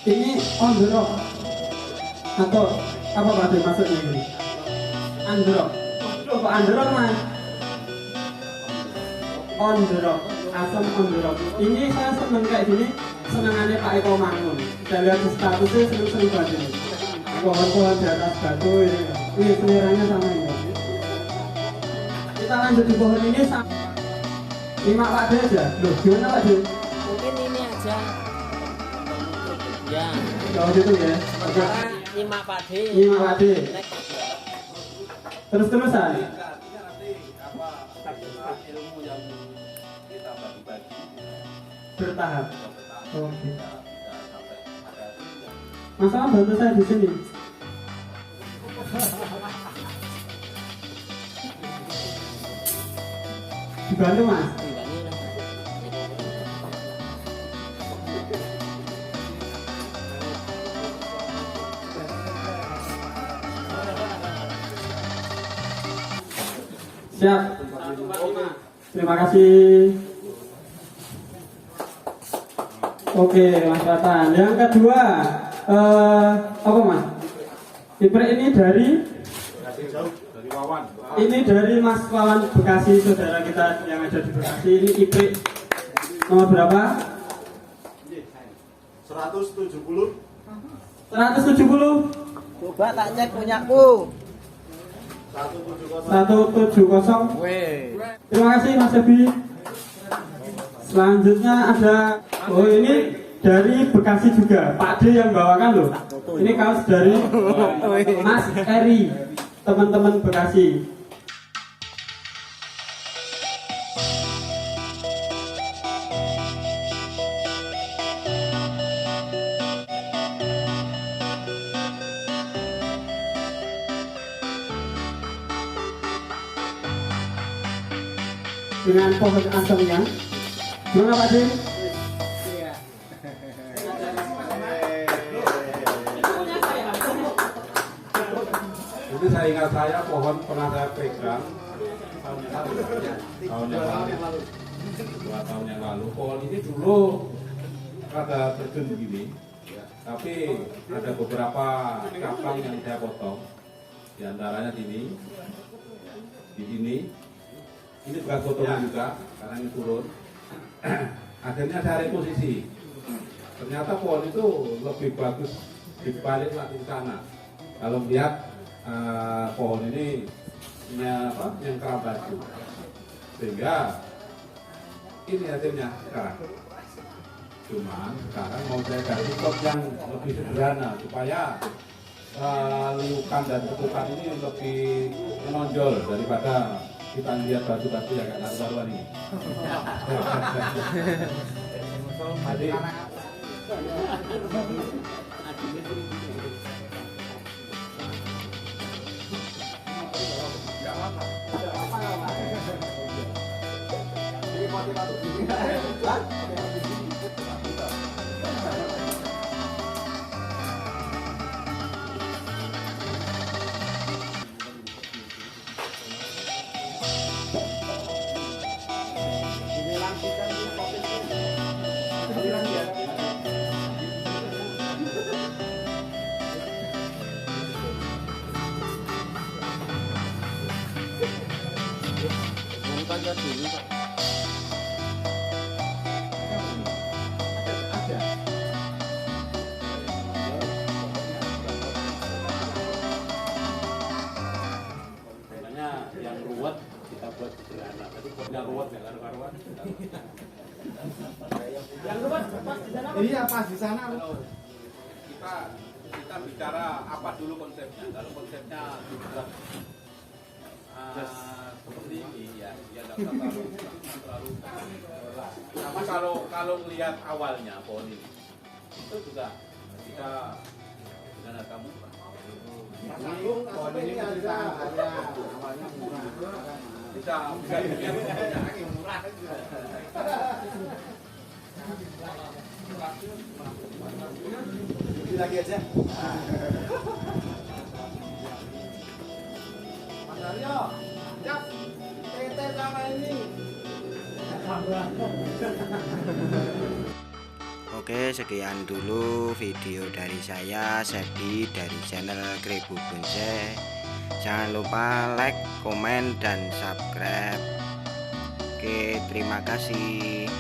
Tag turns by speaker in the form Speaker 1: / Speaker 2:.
Speaker 1: Ini on the rock atau apa Pak De maksudnya ini? On the rock. Waduh, kok on the rock Mas? On the rock, asam on the rock. Ini saya seneng kayak gini, senangannya Pak Eko Mangun. Saya lihat di statusnya seneng-seneng banget ini. Pohon-pohon di atas batu ini seleranya sama ini. Kita lanjut di pohon ini sama. Lima Pak De aja. Loh, gimana Pak De?
Speaker 2: Mungkin ini aja. Ya.
Speaker 1: Oh gitu ya.
Speaker 2: Sementara 5 Pak D.
Speaker 1: 5 Pak D. Terus-terusan.
Speaker 3: Ilmu yang kita bagi-bagi
Speaker 1: Bertahap. Oke.
Speaker 3: sampai ada
Speaker 1: Masalah bantu saya di sini. Dibantu Mas. Siap. Terima kasih. Oke, Mas Ratan. Yang kedua, apa Mas? Iprek ini dari
Speaker 3: Wawan.
Speaker 1: Ini dari Mas Wawan Bekasi, saudara kita yang ada di Bekasi. Ini Iprek nomor berapa?
Speaker 3: 170.
Speaker 1: 170.
Speaker 2: Coba tak cek punyaku.
Speaker 1: 170.
Speaker 2: Weh.
Speaker 1: Terima kasih Mas Ebi. Selanjutnya ada, oh ini dari Bekasi juga, Pak D yang bawakan loh. Ini kaos dari Mas Eri, teman-teman Bekasi. Dengan pohon asamnya, gimana Pak D?
Speaker 3: Itu saya ingat pohon pernah saya pegang tahun yang lalu, 2 tahun yang lalu. Pohon ini dulu rada terjun begini, tapi ada beberapa cabang yang saya potong, di antaranya di sini. Ini bekas potongan juga, karena ini turun. Akhirnya saya reposisi. Ternyata pohon itu lebih bagus dibalik lagi ke sana. Kalau melihat pohon ini yang kerap baju, sehingga ini hasilnya sekarang. Cuman sekarang mau saya ganti pot yang lebih sederhana supaya liukan dan ketukan ini lebih menonjol daripada kita lihat batu-batu yang agak karu-karuan ini. Jadi yang ruwet kita buat sederhana. Tapi buatnya ruwet ya karu-karuan. Yang ruwet pas di sana. Iya pas di sana. Kita bicara apa dulu konsepnya. Kalau konsepnya dibuat seperti ini ya, tidak terlalu. Sama kalau melihat awalnya pohon ini, itu juga kita dengan kamu. Pohon ini penceritaan saya awalnya murah. Bisa murah. Lagi aja. Mas Aryo, siap. Tete sama ini.
Speaker 4: Oke, sekian dulu video dari saya, Sedi, dari channel Kribu Bonsai. Jangan lupa like, komen, dan subscribe. Oke, terima kasih.